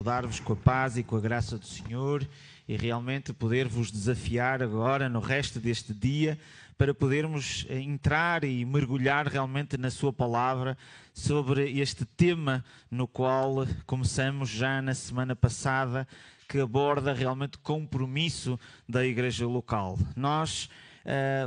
Saudar-vos com a paz e com a graça do Senhor e realmente poder-vos desafiar agora no resto deste dia para podermos entrar e mergulhar realmente na sua palavra sobre este tema no qual começamos já na semana passada, que aborda realmente o compromisso da igreja local. Nós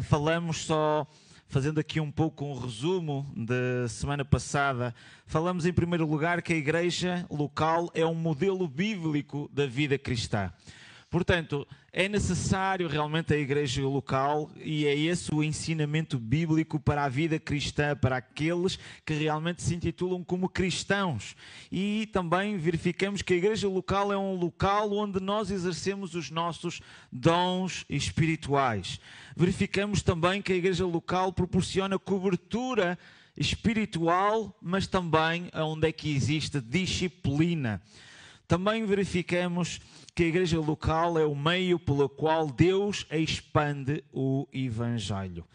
falamos só... Fazendo aqui um pouco um resumo da semana passada, falamos em primeiro lugar que a igreja local é um modelo bíblico da vida cristã. Portanto, é necessário realmente a igreja local e é esse o ensinamento bíblico para a vida cristã, para aqueles que realmente se intitulam como cristãos. E também verificamos que a igreja local é um local onde nós exercemos os nossos dons espirituais. Verificamos também que a igreja local proporciona cobertura espiritual, mas também onde é que existe disciplina. Também verificamos que a igreja local é o meio pelo qual Deus expande o Evangelho.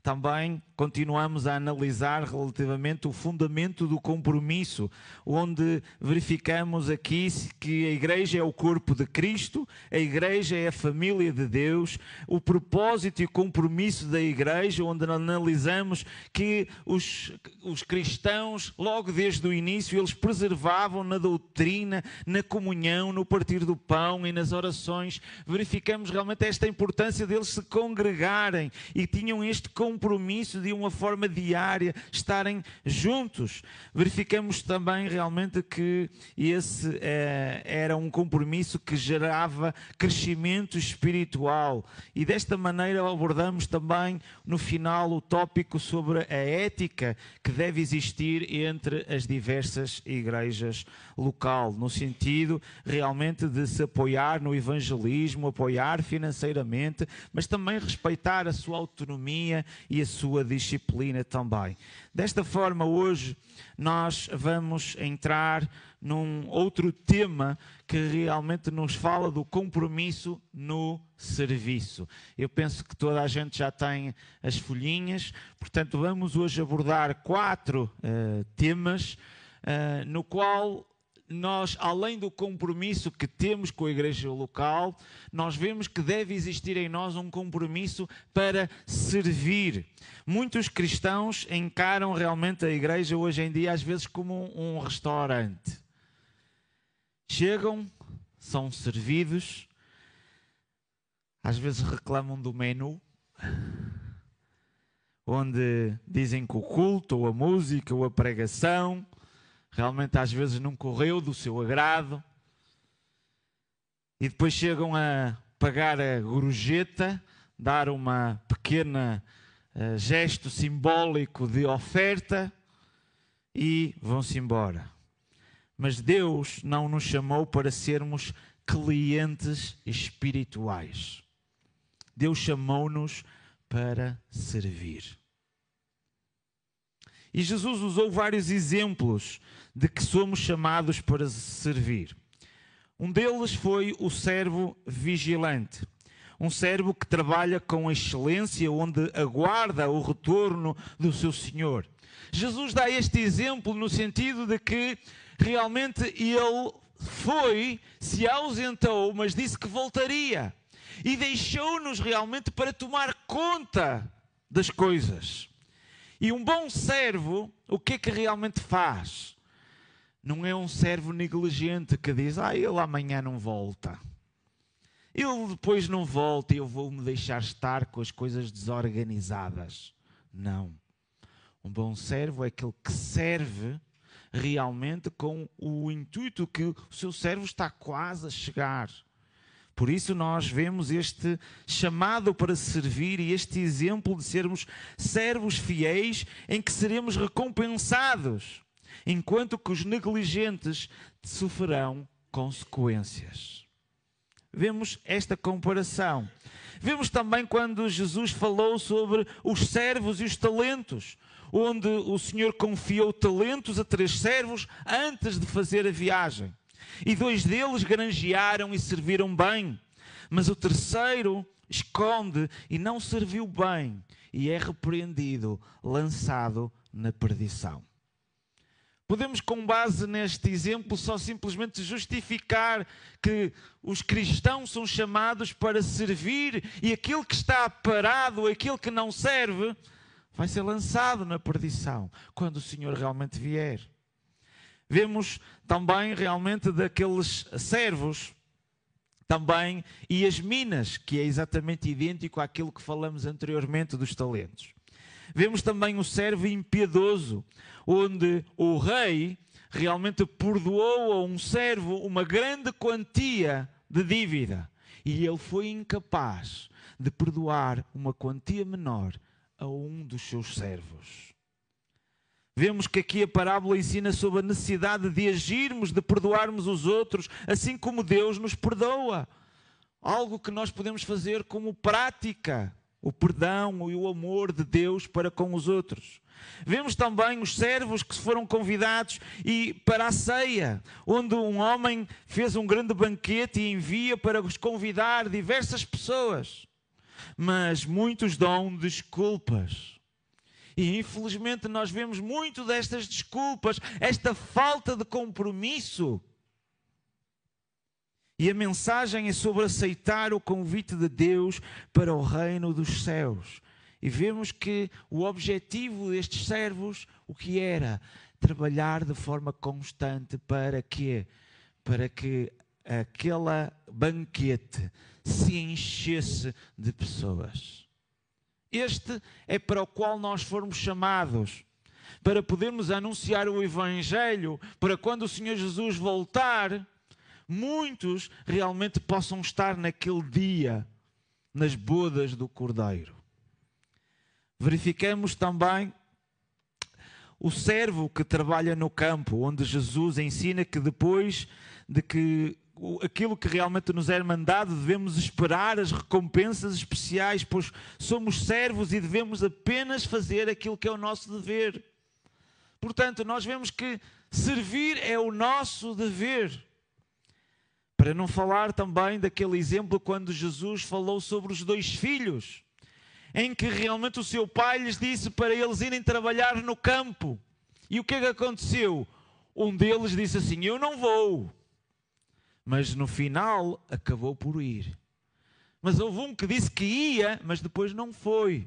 Também continuamos a analisar relativamente o fundamento do compromisso, onde verificamos aqui que a igreja é o corpo de Cristo, a igreja é a família de Deus, o propósito e o compromisso da igreja, onde analisamos que os cristãos, logo desde o início, eles preservavam na doutrina, na comunhão, no partir do pão e nas orações. Verificamos realmente esta importância deles se congregarem e tinham este compromisso de uma forma diária, estarem juntos. Verificamos também realmente que esse era um compromisso que gerava crescimento espiritual. E desta maneira abordamos também no final o tópico sobre a ética que deve existir entre as diversas igrejas local, no sentido realmente de se apoiar no evangelismo, apoiar financeiramente, mas também respeitar a sua autonomia e a sua disciplina também. Desta forma, hoje nós vamos entrar num outro tema que realmente nos fala do compromisso no serviço. Eu penso que toda a gente já tem as folhinhas, portanto vamos hoje abordar 4 temas no qual nós, além do compromisso que temos com a igreja local, nós vemos que deve existir em nós um compromisso para servir. Muitos cristãos encaram realmente a igreja hoje em dia às vezes como um restaurante. Chegam, são servidos, às vezes reclamam do menu, onde dizem que o culto, ou a música, ou a pregação realmente às vezes não correu do seu agrado, e depois chegam a pagar a gorjeta, dar uma pequena gesto simbólico de oferta e vão-se embora. Mas Deus não nos chamou para sermos clientes espirituais. Deus chamou-nos para servir. E Jesus usou vários exemplos de que somos chamados para servir. Um deles foi o servo vigilante. Um servo que trabalha com excelência, onde aguarda o retorno do seu Senhor. Jesus dá este exemplo no sentido de que realmente ele se ausentou, mas disse que voltaria. E deixou-nos realmente para tomar conta das coisas. E um bom servo, o que é que realmente faz? Não é um servo negligente que diz, ele amanhã não volta. Ele depois não volta e eu vou-me deixar estar com as coisas desorganizadas. Não. Um bom servo é aquele que serve realmente com o intuito que o seu servo está quase a chegar. Por isso nós vemos este chamado para servir e este exemplo de sermos servos fiéis em que seremos recompensados, enquanto que os negligentes sofrerão consequências. Vemos esta comparação. Vemos também quando Jesus falou sobre os servos e os talentos, onde o Senhor confiou talentos a 3 servos antes de fazer a viagem. E 2 deles granjearam e serviram bem, mas o terceiro esconde e não serviu bem e é repreendido, lançado na perdição. Podemos, com base neste exemplo, só simplesmente justificar que os cristãos são chamados para servir e aquele que está parado, aquele que não serve, vai ser lançado na perdição quando o Senhor realmente vier. Vemos também realmente daqueles servos também e as minas, que é exatamente idêntico àquilo que falamos anteriormente dos talentos. Vemos também o servo impiedoso, onde o rei realmente perdoou a um servo uma grande quantia de dívida e ele foi incapaz de perdoar uma quantia menor a um dos seus servos. Vemos que aqui a parábola ensina sobre a necessidade de agirmos, de perdoarmos os outros, assim como Deus nos perdoa. Algo que nós podemos fazer como prática, o perdão e o amor de Deus para com os outros. Vemos também os servos que foram convidados para a ceia, onde um homem fez um grande banquete e envia para os convidar diversas pessoas. Mas muitos dão desculpas. E infelizmente nós vemos muito destas desculpas, esta falta de compromisso. E a mensagem é sobre aceitar o convite de Deus para o reino dos céus. E vemos que o objetivo destes servos, o que era? Trabalhar de forma constante para quê? Para que aquele banquete se enchesse de pessoas. Este é para o qual nós fomos chamados, para podermos anunciar o Evangelho, para quando o Senhor Jesus voltar, muitos realmente possam estar naquele dia, nas bodas do Cordeiro. Verificamos também o servo que trabalha no campo, onde Jesus ensina que depois de que aquilo que realmente nos é mandado, devemos esperar as recompensas especiais, pois somos servos e devemos apenas fazer aquilo que é o nosso dever. Portanto, nós vemos que servir é o nosso dever. Para não falar também daquele exemplo quando Jesus falou sobre os 2 filhos, em que realmente o seu pai lhes disse para eles irem trabalhar no campo. E o que é que aconteceu? Um deles disse assim: eu não vou. Mas no final acabou por ir. Mas houve um que disse que ia, mas depois não foi.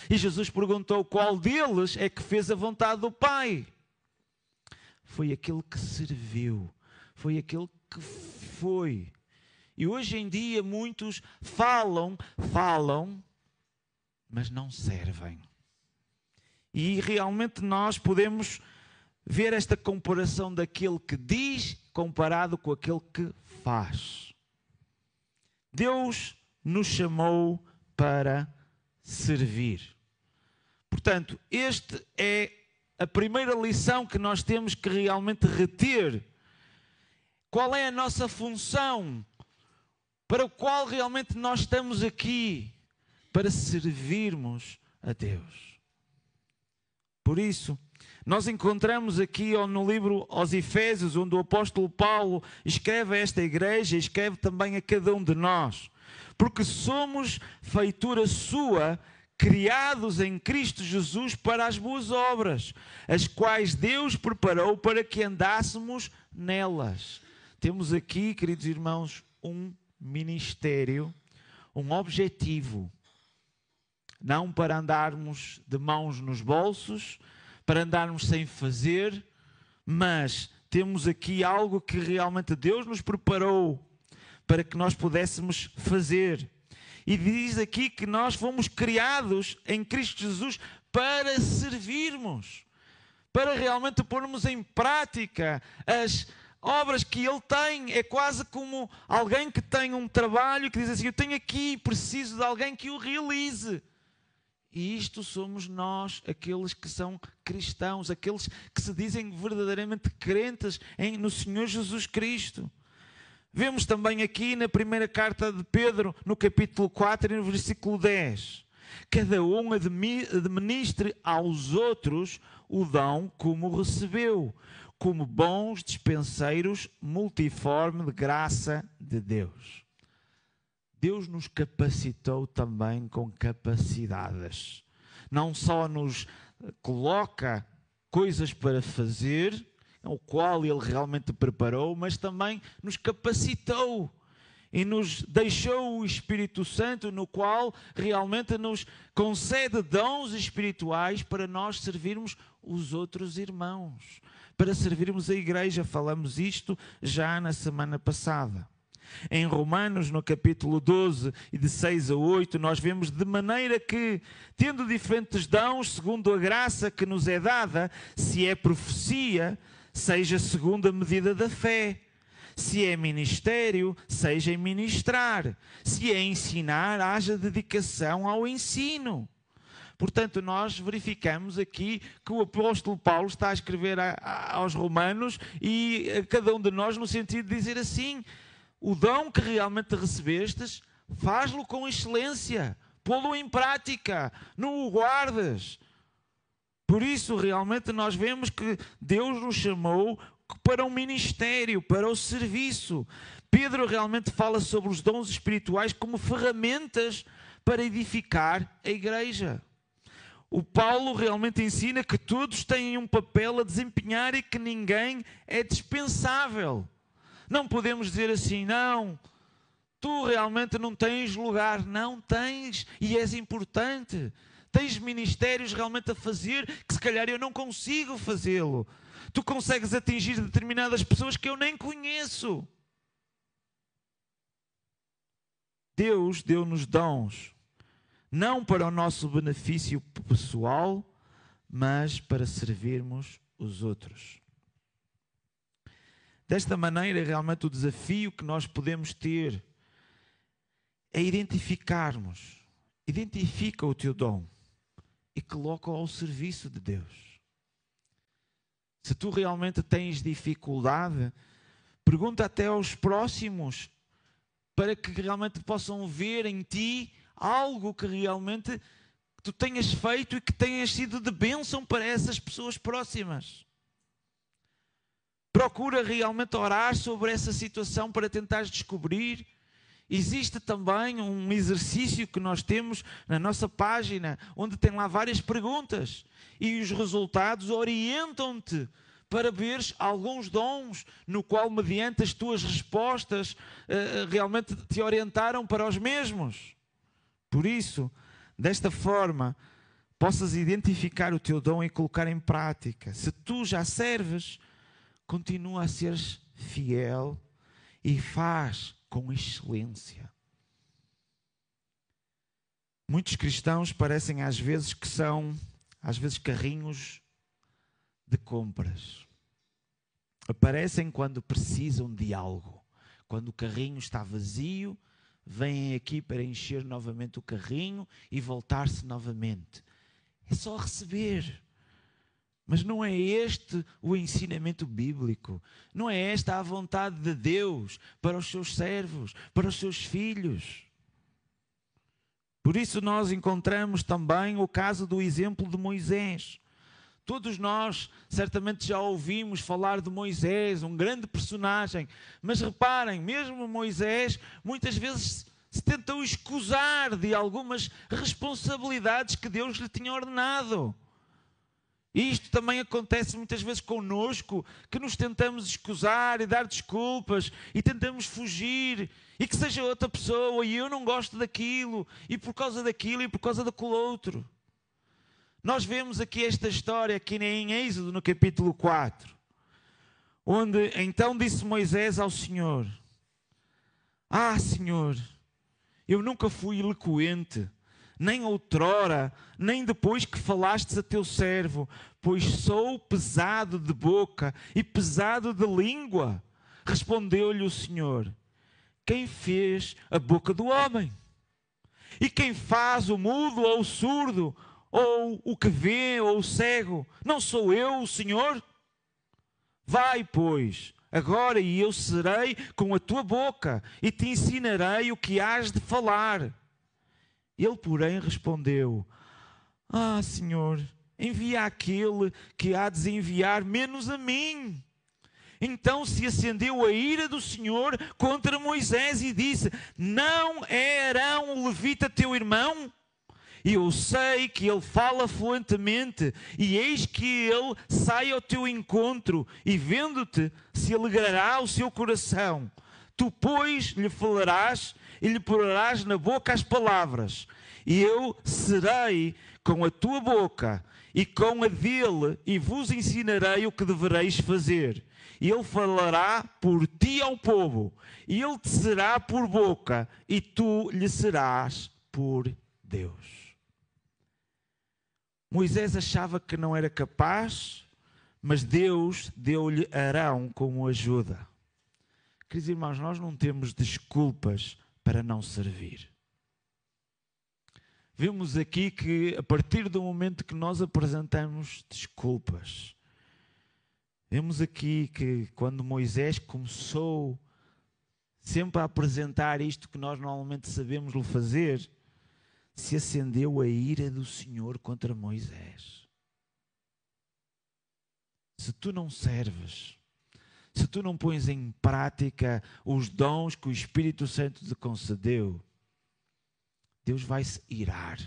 E Jesus perguntou qual deles é que fez a vontade do Pai. Foi aquele que serviu. Foi aquele que foi. E hoje em dia muitos falam, mas não servem. E realmente nós podemos ver esta comparação daquele que diz comparado com aquele que faz. Deus nos chamou para servir. Portanto, esta é a primeira lição que nós temos que realmente reter. Qual é a nossa função? Para o qual realmente nós estamos aqui? Para servirmos a Deus. Por isso, nós encontramos aqui no livro aos Efésios, onde o apóstolo Paulo escreve a esta igreja, escreve também a cada um de nós. Porque somos feitura sua, criados em Cristo Jesus para as boas obras, as quais Deus preparou para que andássemos nelas. Temos aqui, queridos irmãos, um ministério, um objetivo. Não para andarmos de mãos nos bolsos, para andarmos sem fazer, mas temos aqui algo que realmente Deus nos preparou para que nós pudéssemos fazer. E diz aqui que nós fomos criados em Cristo Jesus para servirmos, para realmente pormos em prática as obras que Ele tem. É quase como alguém que tem um trabalho que diz assim: eu tenho aqui, preciso de alguém que o realize. E isto somos nós, aqueles que são cristãos, aqueles que se dizem verdadeiramente crentes no Senhor Jesus Cristo. Vemos também aqui na primeira carta de Pedro, no capítulo 4 e no versículo 10. Cada um administre aos outros o dom como recebeu, como bons dispenseiros multiforme de graça de Deus. Deus nos capacitou também com capacidades. Não só nos coloca coisas para fazer o qual Ele realmente preparou, mas também nos capacitou e nos deixou o Espírito Santo, no qual realmente nos concede dons espirituais para nós servirmos os outros irmãos, para servirmos a igreja. Falamos isto já na semana passada. Em Romanos, no capítulo 12, e de 6 a 8, nós vemos: de maneira que, tendo diferentes dons, segundo a graça que nos é dada, se é profecia, seja segundo a medida da fé. Se é ministério, seja em ministrar. Se é ensinar, haja dedicação ao ensino. Portanto, nós verificamos aqui que o apóstolo Paulo está a escrever aos romanos e a cada um de nós no sentido de dizer assim: o dom que realmente recebestes, faz-lo com excelência, pô-lo em prática, não o guardas. Por isso, realmente, nós vemos que Deus nos chamou para um ministério, para o serviço. Pedro realmente fala sobre os dons espirituais como ferramentas para edificar a igreja. O Paulo realmente ensina que todos têm um papel a desempenhar e que ninguém é dispensável. Não podemos dizer assim: não, tu realmente não tens lugar. Não tens, e és importante. Tens ministérios realmente a fazer que se calhar eu não consigo fazê-lo. Tu consegues atingir determinadas pessoas que eu nem conheço. Deus deu-nos dons, não para o nosso benefício pessoal, mas para servirmos os outros. Desta maneira, realmente o desafio que nós podemos ter é identificarmos. Identifica o teu dom e coloca-o ao serviço de Deus. Se tu realmente tens dificuldade, pergunta até aos próximos, para que realmente possam ver em ti algo que realmente tu tenhas feito e que tenhas sido de bênção para essas pessoas próximas. Procura realmente orar sobre essa situação para tentares descobrir. Existe também um exercício que nós temos na nossa página, onde tem lá várias perguntas e os resultados orientam-te para veres alguns dons no qual, mediante as tuas respostas, realmente te orientaram para os mesmos. Por isso, desta forma, possas identificar o teu dom e colocar em prática. Se tu já serves, continua a seres fiel e faz com excelência. Muitos cristãos parecem às vezes que são, carrinhos de compras. Aparecem quando precisam de algo. Quando o carrinho está vazio, vêm aqui para encher novamente o carrinho e voltar-se novamente. É só receber. Mas não é este o ensinamento bíblico. Não é esta a vontade de Deus para os seus servos, para os seus filhos. Por isso nós encontramos também o caso do exemplo de Moisés. Todos nós certamente já ouvimos falar de Moisés, um grande personagem. Mas reparem, mesmo Moisés muitas vezes se tentou escusar de algumas responsabilidades que Deus lhe tinha ordenado. E isto também acontece muitas vezes connosco, que nos tentamos escusar e dar desculpas e tentamos fugir, e que seja outra pessoa, e eu não gosto daquilo, e por causa daquilo, e por causa daquele outro. Nós vemos aqui esta história, aqui em Êxodo, no capítulo 4, onde então disse Moisés ao Senhor: Ah, Senhor, eu nunca fui eloquente, nem outrora, nem depois que falastes a teu servo, pois sou pesado de boca e pesado de língua. Respondeu-lhe o Senhor: Quem fez a boca do homem? E quem faz o mudo ou o surdo, ou o que vê ou o cego? Não sou eu, o Senhor? Vai, pois, agora, e eu serei com a tua boca e te ensinarei o que hás de falar. Ele, porém, respondeu: Ah, Senhor, envia aquele que há de enviar menos a mim. Então se acendeu a ira do Senhor contra Moisés e disse: Não é Arão o levita teu irmão? e eu sei que ele fala fluentemente, e eis que ele sai ao teu encontro, e vendo-te, se alegrará o seu coração. Tu, pois, lhe falarás e lhe porás na boca as palavras, e eu serei com a tua boca e com a dele, e vos ensinarei o que devereis fazer. E ele falará por ti ao povo, e ele te será por boca, e tu lhe serás por Deus. Moisés achava que não era capaz, mas Deus deu-lhe Arão como ajuda. Queridos irmãos, nós não temos desculpas para não servir. Vemos aqui que a partir do momento que nós apresentamos desculpas, vemos aqui que quando Moisés começou sempre a apresentar isto que nós normalmente sabemos lhe fazer, se acendeu a ira do Senhor contra Moisés. Se tu não serves, se tu não pões em prática os dons que o Espírito Santo te concedeu, Deus vai se irar,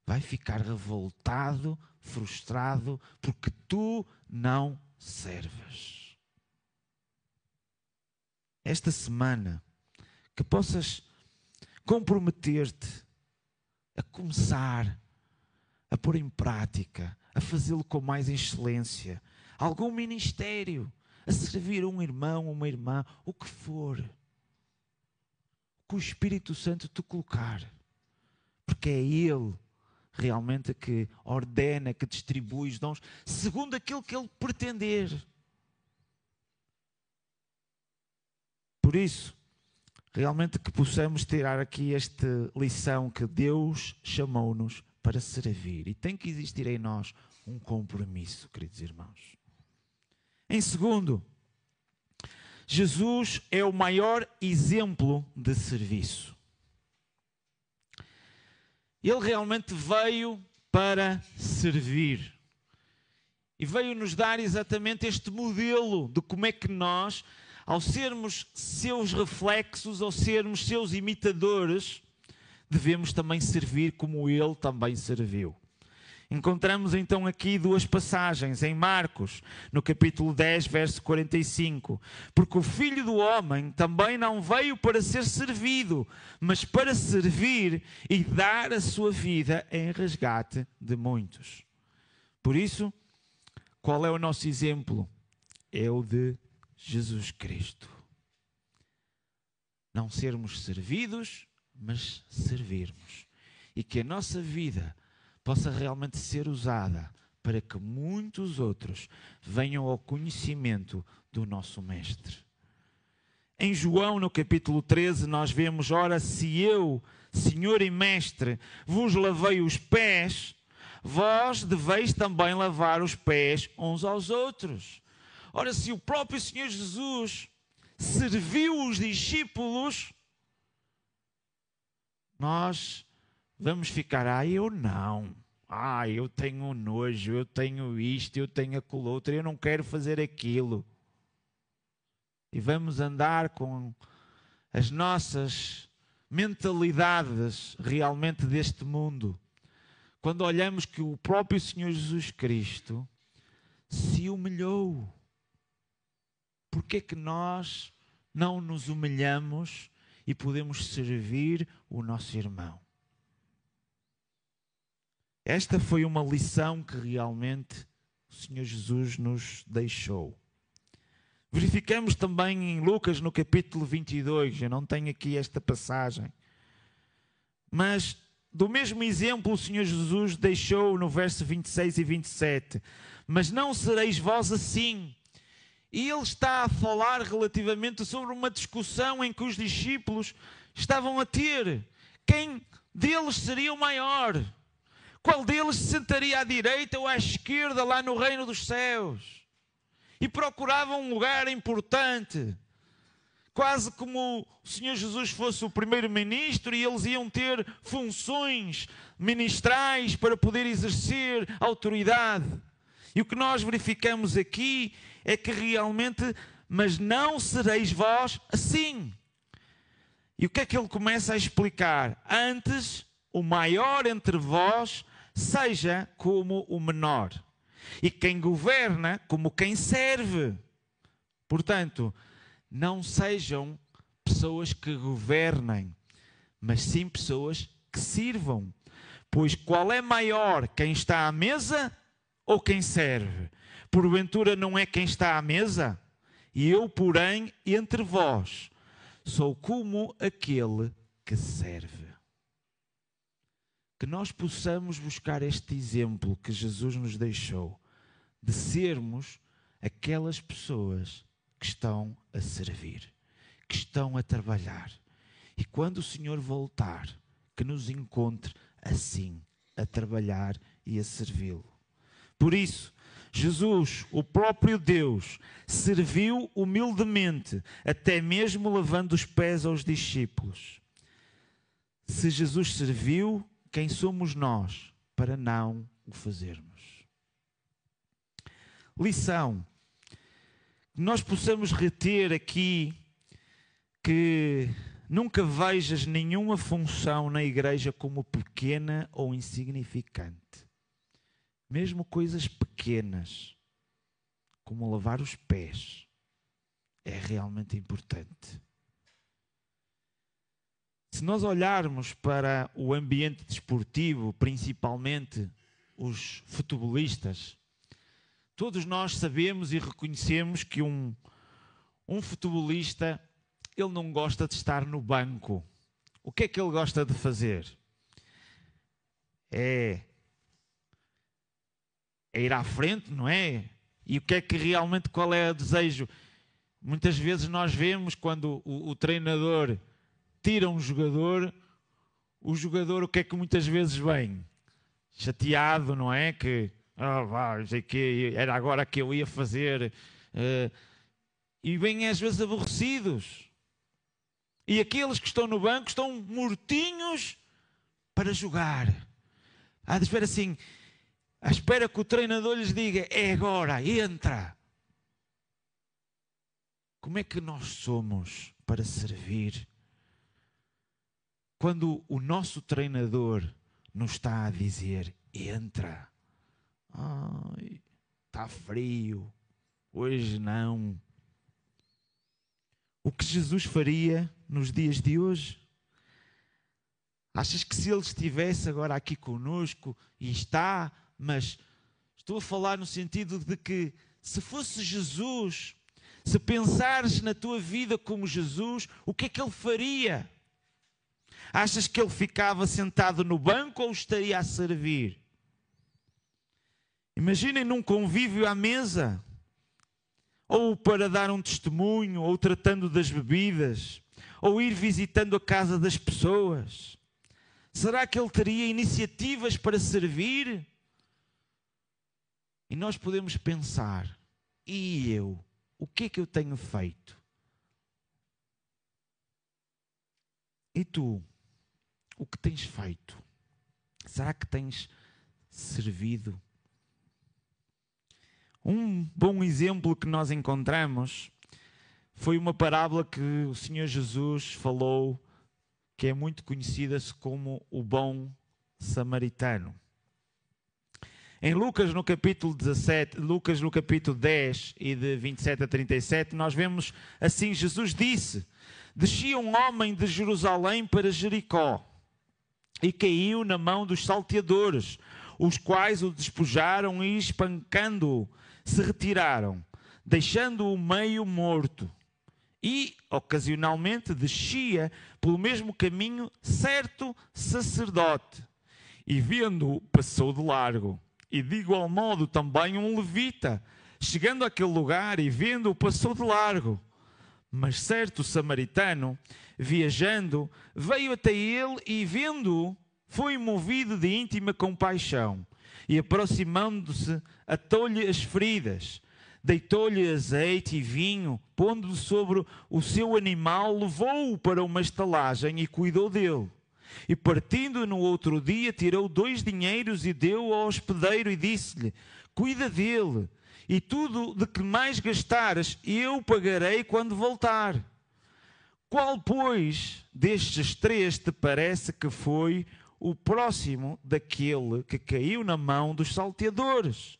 vai ficar revoltado, frustrado, porque tu não serves. Esta semana, que possas comprometer-te a começar a pôr em prática, a fazê-lo com mais excelência, algum ministério, a servir um irmão, uma irmã, o que for, que o Espírito Santo te colocar, porque é Ele realmente que ordena, que distribui os dons, segundo aquilo que Ele pretender. Por isso, realmente que possamos tirar aqui esta lição que Deus chamou-nos para servir. E tem que existir em nós um compromisso, queridos irmãos. Em segundo, Jesus é o maior exemplo de serviço. Ele realmente veio para servir. E veio nos dar exatamente este modelo de como é que nós, ao sermos seus reflexos, ao sermos seus imitadores, devemos também servir como ele também serviu. Encontramos então aqui duas passagens em Marcos, no capítulo 10, verso 45. Porque o Filho do Homem também não veio para ser servido, mas para servir e dar a sua vida em resgate de muitos. Por isso, qual é o nosso exemplo? É o de Jesus Cristo. Não sermos servidos, mas servirmos. E que a nossa vida possa realmente ser usada para que muitos outros venham ao conhecimento do nosso Mestre. Em João, no capítulo 13, nós vemos: ora, se eu, Senhor e Mestre, vos lavei os pés, vós deveis também lavar os pés uns aos outros. Ora, se o próprio Senhor Jesus serviu os discípulos, nós vamos ficar: eu não. Eu tenho nojo, eu tenho isto, eu tenho aquilo outro, eu não quero fazer aquilo. E vamos andar com as nossas mentalidades realmente deste mundo. Quando olhamos que o próprio Senhor Jesus Cristo se humilhou, por que é que nós não nos humilhamos e podemos servir o nosso irmão? Esta foi uma lição que realmente o Senhor Jesus nos deixou. Verificamos também em Lucas, no capítulo 22, eu não tenho aqui esta passagem, mas do mesmo exemplo o Senhor Jesus deixou no verso 26 e 27. Mas não sereis vós assim. E ele está a falar relativamente sobre uma discussão em que os discípulos estavam a ter. Quem deles seria o maior? Qual deles se sentaria à direita ou à esquerda lá no reino dos céus? E procuravam um lugar importante, quase como o Senhor Jesus fosse o primeiro-ministro e eles iam ter funções ministrais para poder exercer autoridade. E o que nós verificamos aqui é que realmente, mas não sereis vós assim. E o que é que ele começa a explicar? Antes, o maior entre vós seja como o menor, e quem governa como quem serve. Portanto, não sejam pessoas que governem, mas sim pessoas que sirvam. Pois qual é maior, quem está à mesa ou quem serve? Porventura não é quem está à mesa? E eu, porém, entre vós, sou como aquele que serve. Que nós possamos buscar este exemplo que Jesus nos deixou, de sermos aquelas pessoas que estão a servir, que estão a trabalhar. E quando o Senhor voltar, que nos encontre assim, a trabalhar e a servi-lo. Por isso, Jesus, o próprio Deus, serviu humildemente, até mesmo lavando os pés aos discípulos. Se Jesus serviu, quem somos nós para não o fazermos? Lição. Nós possamos reter aqui que nunca vejas nenhuma função na igreja como pequena ou insignificante. Mesmo coisas pequenas, como lavar os pés, é realmente importante. Se nós olharmos para o ambiente desportivo, principalmente os futebolistas, todos nós sabemos e reconhecemos que um futebolista, ele não gosta de estar no banco. O que é que ele gosta de fazer? É ir à frente, não é? E o que é que realmente, qual é o desejo? Muitas vezes nós vemos quando o treinador tira um jogador, o jogador o que é que muitas vezes vem? Chateado, não é? Que era agora que eu ia fazer. E vêm às vezes aborrecidos. E aqueles que estão no banco estão mortinhos para jogar. À espera assim, à espera que o treinador lhes diga, é agora, entra. Como é que nós somos para servir quando o nosso treinador nos está a dizer, entra? Ai, está frio, hoje não. O que Jesus faria nos dias de hoje? Achas que se Ele estivesse agora aqui conosco, e está, mas estou a falar no sentido de que se fosse Jesus, se pensares na tua vida como Jesus, o que é que Ele faria? Achas que Ele ficava sentado no banco ou estaria a servir? Imaginem num convívio à mesa, ou para dar um testemunho, ou tratando das bebidas, ou ir visitando a casa das pessoas. Será que ele teria iniciativas para servir? E nós podemos pensar, e eu? O que é que eu tenho feito? E tu? O que tens feito? Será que tens servido? Um bom exemplo que nós encontramos foi uma parábola que o Senhor Jesus falou, que é muito conhecida como o bom samaritano. Em Lucas, no capítulo 17, Lucas no capítulo 10 e de 27 a 37, nós vemos assim, Jesus disse, descia um homem de Jerusalém para Jericó e caiu na mão dos salteadores, os quais o despojaram e espancando-o, se retiraram, deixando-o meio morto. E, ocasionalmente, descia pelo mesmo caminho certo sacerdote, e vendo-o, passou de largo. E de igual modo também um levita, chegando àquele lugar e vendo-o, passou de largo. Mas certo samaritano, viajando, veio até ele e, vendo-o, foi movido de íntima compaixão. E aproximando-se, atou-lhe as feridas, deitou-lhe azeite e vinho, pondo-o sobre o seu animal, levou-o para uma estalagem e cuidou dele. E partindo no outro dia, tirou 2 dinheiros e deu ao hospedeiro e disse-lhe, cuida dele, e tudo de que mais gastares, eu pagarei quando voltar. Qual, pois, destes 3 te parece que foi o próximo daquele que caiu na mão dos salteadores.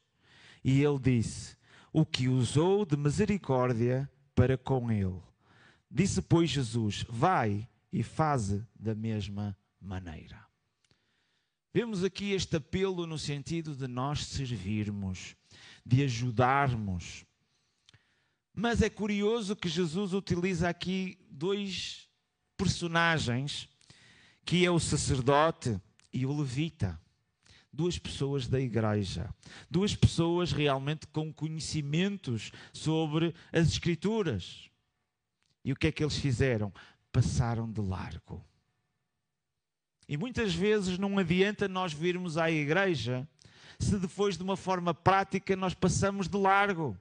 E ele disse: o que usou de misericórdia para com ele. Disse, pois, Jesus: vai e faze da mesma maneira. Vemos aqui este apelo no sentido de nós servirmos, de ajudarmos. Mas é curioso que Jesus utiliza aqui dois personagens, que é o sacerdote e o levita. Duas pessoas da igreja. Duas pessoas realmente com conhecimentos sobre as Escrituras. E o que é que eles fizeram? Passaram de largo. E muitas vezes não adianta nós virmos à igreja se depois de uma forma prática nós passamos de largo.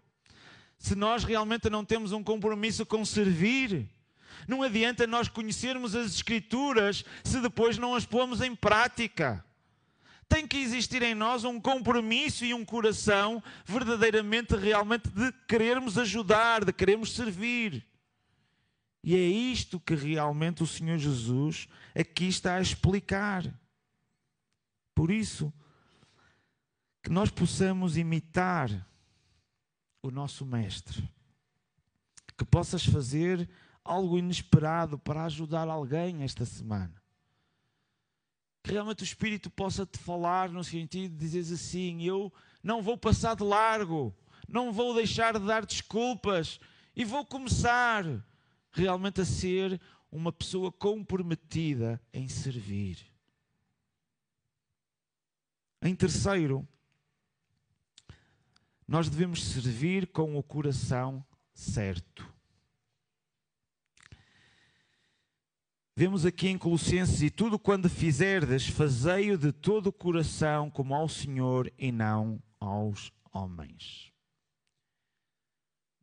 Se nós realmente não temos um compromisso com servir. Não adianta nós conhecermos as Escrituras se depois não as pomos em prática. Tem que existir em nós um compromisso e um coração verdadeiramente, realmente, de querermos ajudar, de querermos servir. E é isto que realmente o Senhor Jesus aqui está a explicar. Por isso, que nós possamos imitar o nosso Mestre. Que possas fazer algo inesperado para ajudar alguém esta semana. Que realmente o Espírito possa te falar no sentido de dizeres assim: eu não vou passar de largo, não vou deixar de dar desculpas e vou começar realmente a ser uma pessoa comprometida em servir. Em terceiro, nós devemos servir com o coração certo. Vemos aqui em Colossenses: e tudo quando fizerdes, fazei-o de todo o coração como ao Senhor e não aos homens.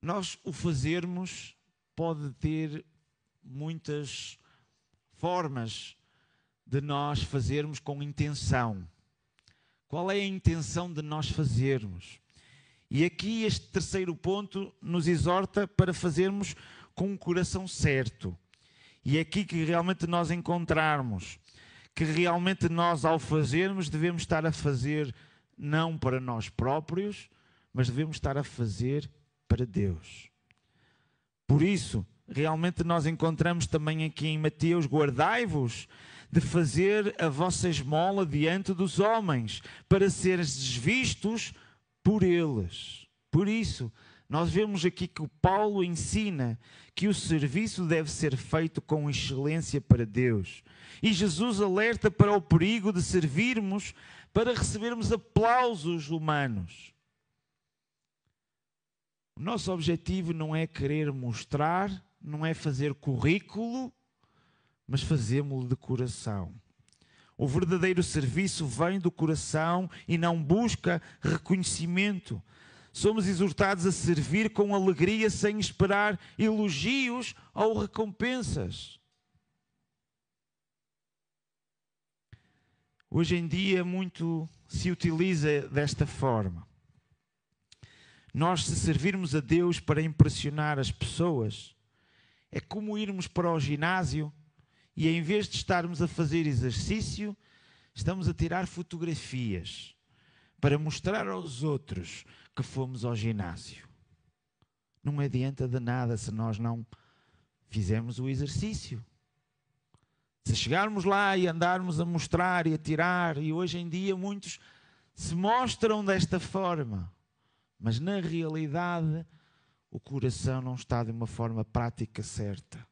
Nós o fazermos pode ter muitas formas de nós fazermos com intenção. Qual é a intenção de nós fazermos? E aqui este terceiro ponto nos exorta para fazermos com um coração certo. E é aqui que realmente nós encontrarmos que realmente nós, ao fazermos, devemos estar a fazer não para nós próprios, mas devemos estar a fazer para Deus. Por isso, realmente nós encontramos também aqui em Mateus: guardai-vos de fazer a vossa esmola diante dos homens, para seres vistos por eles. Por isso, nós vemos aqui que o Paulo ensina que o serviço deve ser feito com excelência para Deus. E Jesus alerta para o perigo de servirmos para recebermos aplausos humanos. O nosso objetivo não é querer mostrar, não é fazer currículo, mas fazemos-lo de coração. O verdadeiro serviço vem do coração e não busca reconhecimento. Somos exortados a servir com alegria, sem esperar elogios ou recompensas. Hoje em dia muito se utiliza desta forma. Nós, se servirmos a Deus para impressionar as pessoas, é como irmos para o ginásio e, em vez de estarmos a fazer exercício, estamos a tirar fotografias para mostrar aos outros que fomos ao ginásio. Não adianta de nada se nós não fizermos o exercício. Se chegarmos lá e andarmos a mostrar e a tirar, e hoje em dia muitos se mostram desta forma, mas na realidade o coração não está de uma forma prática certa.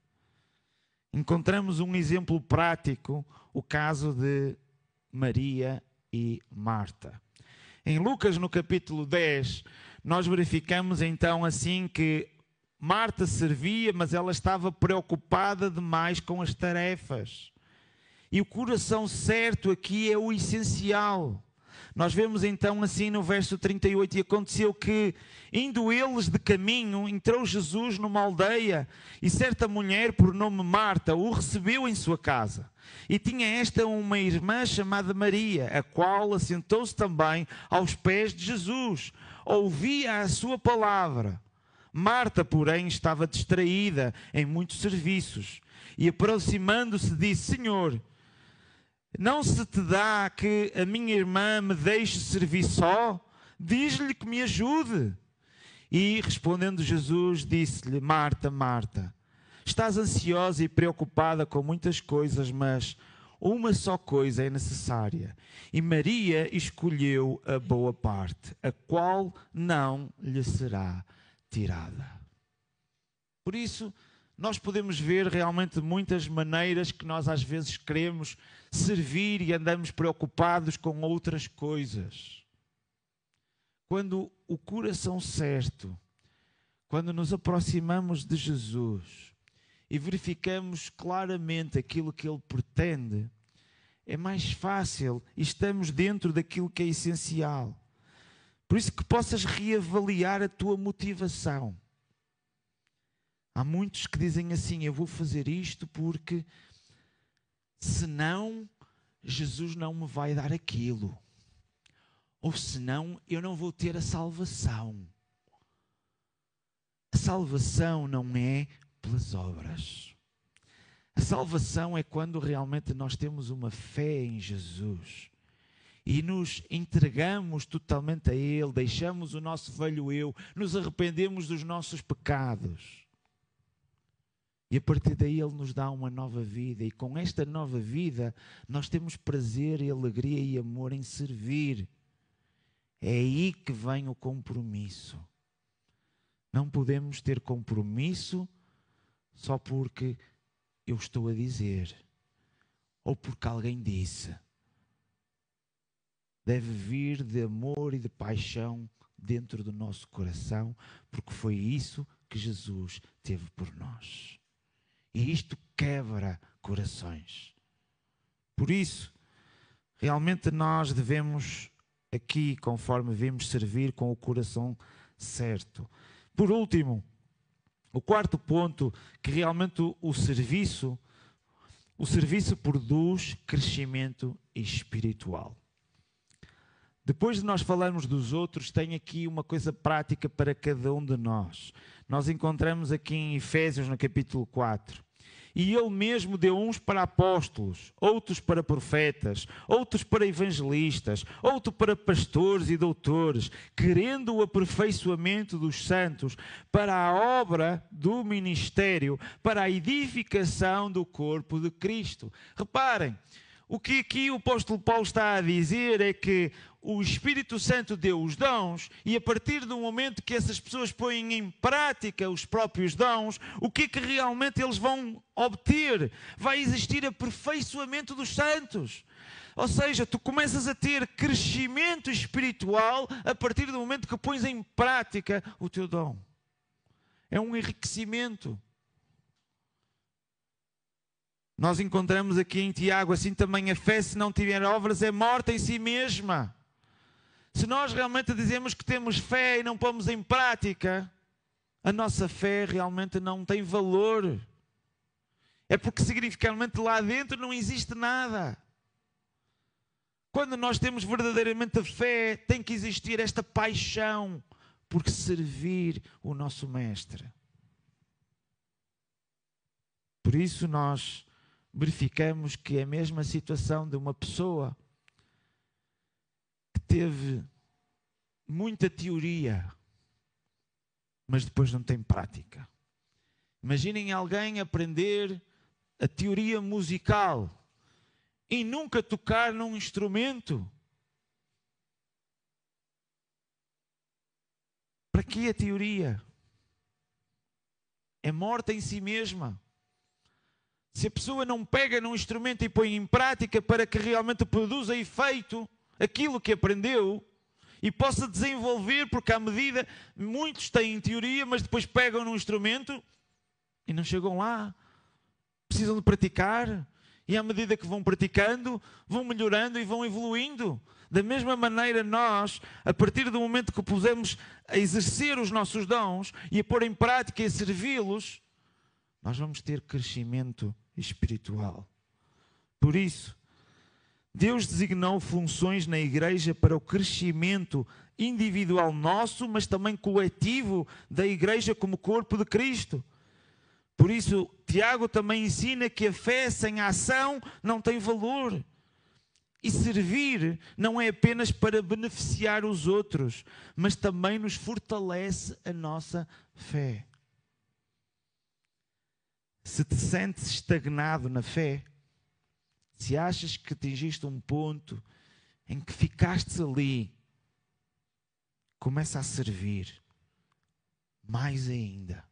Encontramos um exemplo prático, o caso de Maria e Marta. Em Lucas, no capítulo 10, nós verificamos então assim que Marta servia, mas ela estava preocupada demais com as tarefas. E o coração certo aqui é o essencial. Nós vemos então assim no verso 38, e aconteceu que, indo eles de caminho, entrou Jesus numa aldeia, e certa mulher, por nome Marta, o recebeu em sua casa. E tinha esta uma irmã chamada Maria, a qual assentou-se também aos pés de Jesus, ouvia a sua palavra. Marta, porém, estava distraída em muitos serviços, e aproximando-se disse: Senhor, Não se te dá que a minha irmã me deixe servir só? Diz-lhe que me ajude. E respondendo Jesus, disse-lhe: Marta, Marta, estás ansiosa e preocupada com muitas coisas, mas uma só coisa é necessária. E Maria escolheu a boa parte, a qual não lhe será tirada. Por isso, nós podemos ver realmente muitas maneiras que nós às vezes queremos servir e andamos preocupados com outras coisas. Quando o coração certo, quando nos aproximamos de Jesus e verificamos claramente aquilo que Ele pretende, é mais fácil e estamos dentro daquilo que é essencial. Por isso que possas reavaliar a tua motivação. Há muitos que dizem assim: eu vou fazer isto porque senão Jesus não me vai dar aquilo. Ou senão eu não vou ter a salvação. A salvação não é pelas obras. A salvação é quando realmente nós temos uma fé em Jesus e nos entregamos totalmente a Ele, deixamos o nosso velho eu, nos arrependemos dos nossos pecados. E a partir daí Ele nos dá uma nova vida. E com esta nova vida nós temos prazer e alegria e amor em servir. É aí que vem o compromisso. Não podemos ter compromisso só porque eu estou a dizer ou porque alguém disse. Deve vir de amor e de paixão dentro do nosso coração, porque foi isso que Jesus teve por nós. E isto quebra corações. Por isso, realmente nós devemos aqui, conforme vimos, servir com o coração certo. Por último, o quarto ponto, que realmente o serviço produz crescimento espiritual. Depois de nós falarmos dos outros, tem aqui uma coisa prática para cada um de nós. Nós encontramos aqui em Efésios, no capítulo 4. E Ele mesmo deu uns para apóstolos, outros para profetas, outros para evangelistas, outros para pastores e doutores, querendo o aperfeiçoamento dos santos para a obra do ministério, para a edificação do corpo de Cristo. Reparem, o que aqui o apóstolo Paulo está a dizer é que o Espírito Santo deu os dons e a partir do momento que essas pessoas põem em prática os próprios dons, o que é que realmente eles vão obter? Vai existir aperfeiçoamento dos santos. Ou seja, tu começas a ter crescimento espiritual a partir do momento que pões em prática o teu dom. É um enriquecimento. Nós encontramos aqui em Tiago, assim também a fé, se não tiver obras, é morta em si mesma. Se nós realmente dizemos que temos fé e não pomos em prática, a nossa fé realmente não tem valor. É porque significativamente lá dentro não existe nada. Quando nós temos verdadeiramente a fé, tem que existir esta paixão por servir o nosso Mestre. Por isso nós verificamos que é a mesma situação de uma pessoa que teve muita teoria, mas depois não tem prática. Imaginem alguém aprender a teoria musical e nunca tocar num instrumento. Para que a teoria? É morta em si mesma. Se a pessoa não pega num instrumento e põe em prática para que realmente produza efeito aquilo que aprendeu e possa desenvolver, porque à medida, muitos têm teoria, mas depois pegam num instrumento e não chegam lá. Precisam de praticar e à medida que vão praticando, vão melhorando e vão evoluindo. Da mesma maneira nós, a partir do momento que pusemos a exercer os nossos dons e a pôr em prática e a servi-los, nós vamos ter crescimento espiritual. Por isso, Deus designou funções na igreja para o crescimento individual nosso, mas também coletivo da igreja como corpo de Cristo. Por isso, Tiago também ensina que a fé sem a ação não tem valor. E servir não é apenas para beneficiar os outros, mas também nos fortalece a nossa fé. Se te sentes estagnado na fé, se achas que atingiste um ponto em que ficaste ali, começa a servir mais ainda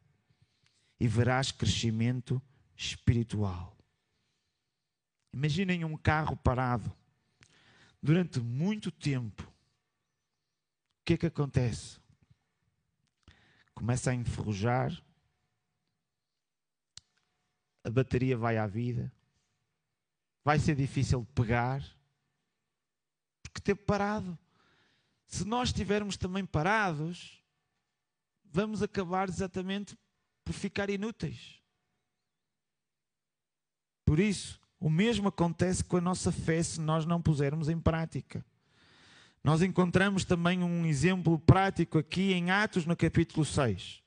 e verás crescimento espiritual. Imaginem um carro parado durante muito tempo. O que é que acontece? Começa a enferrujar, a bateria vai à vida, vai ser difícil de pegar, porque esteve parado. Se nós estivermos também parados, vamos acabar exatamente por ficar inúteis. Por isso, o mesmo acontece com a nossa fé se nós não pusermos em prática. Nós encontramos também um exemplo prático aqui em Atos, no capítulo 6.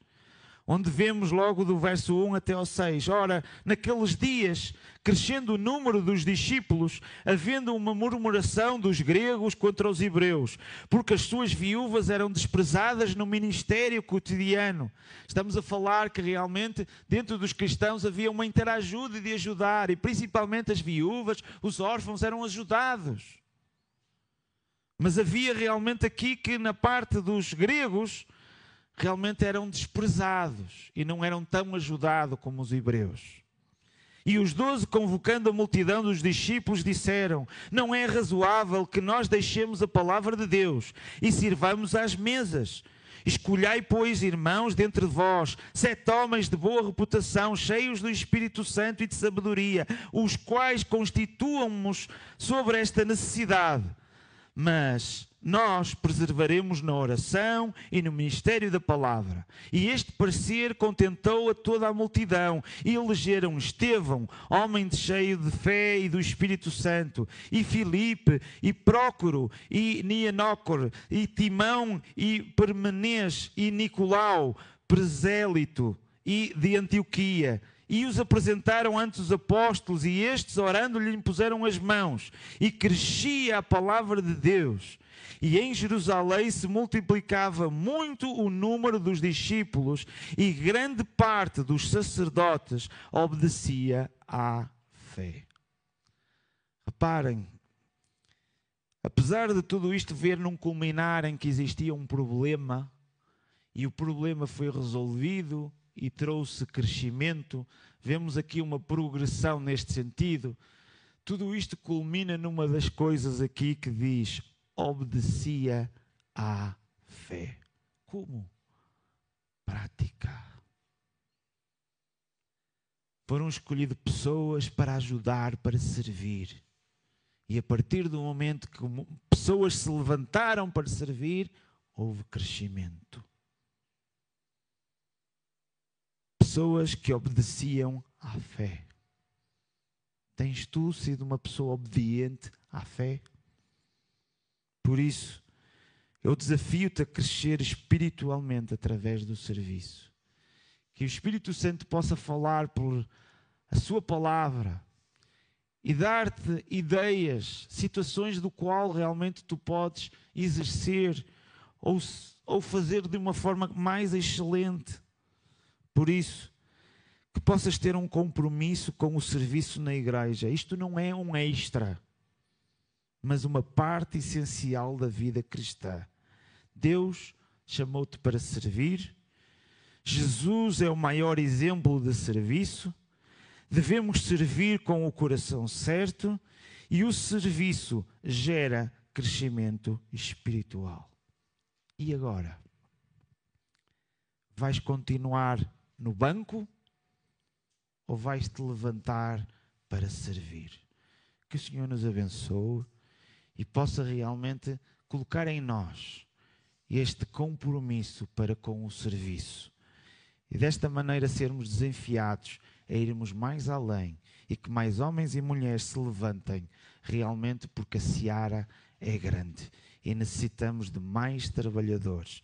Onde vemos logo do verso 1 até ao 6. Ora, naqueles dias, crescendo o número dos discípulos, havendo uma murmuração dos gregos contra os hebreus, porque as suas viúvas eram desprezadas no ministério cotidiano. Estamos a falar que realmente dentro dos cristãos havia uma interajuda de ajudar, e principalmente as viúvas, os órfãos eram ajudados. Mas havia realmente aqui que na parte dos gregos, realmente eram desprezados e não eram tão ajudados como os hebreus. E os 12, convocando a multidão dos discípulos, disseram: não é razoável que nós deixemos a palavra de Deus e sirvamos às mesas. Escolhei, pois, irmãos, dentre vós, 7 homens de boa reputação, cheios do Espírito Santo e de sabedoria, os quais constituam-nos sobre esta necessidade. Mas nós preservaremos na oração e no ministério da palavra. E este parecer contentou a toda a multidão. E elegeram Estevão, homem cheio de fé e do Espírito Santo, e Filipe, e Prócoro, e Nianócor, e Timão, e Parmenês, e Nicolau, presélito, e de Antioquia. E os apresentaram ante os apóstolos, e estes, orando, lhe impuseram as mãos. E crescia a palavra de Deus. E em Jerusalém se multiplicava muito o número dos discípulos, e grande parte dos sacerdotes obedecia à fé. Reparem, apesar de tudo isto ver num culminar em que existia um problema, e o problema foi resolvido, e trouxe crescimento, vemos aqui uma progressão neste sentido. Tudo isto culmina numa das coisas aqui que diz: obedecia à fé. Como? Prática. Foram escolhidas pessoas para ajudar, para servir. E a partir do momento que pessoas se levantaram para servir, houve crescimento. Pessoas que obedeciam à fé. Tens tu sido uma pessoa obediente à fé? Por isso, eu desafio-te a crescer espiritualmente através do serviço. Que o Espírito Santo possa falar por a sua palavra e dar-te ideias, situações do qual realmente tu podes exercer ou fazer de uma forma mais excelente. Por isso, que possas ter um compromisso com o serviço na igreja. Isto não é um extra, mas uma parte essencial da vida cristã. Deus chamou-te para servir. Jesus é o maior exemplo de serviço. Devemos servir com o coração certo e o serviço gera crescimento espiritual. E agora? Vais continuar no banco ou vais-te levantar para servir? Que o Senhor nos abençoe e possa realmente colocar em nós este compromisso para com o serviço. E desta maneira sermos desafiados a irmos mais além e que mais homens e mulheres se levantem realmente, porque a seara é grande e necessitamos de mais trabalhadores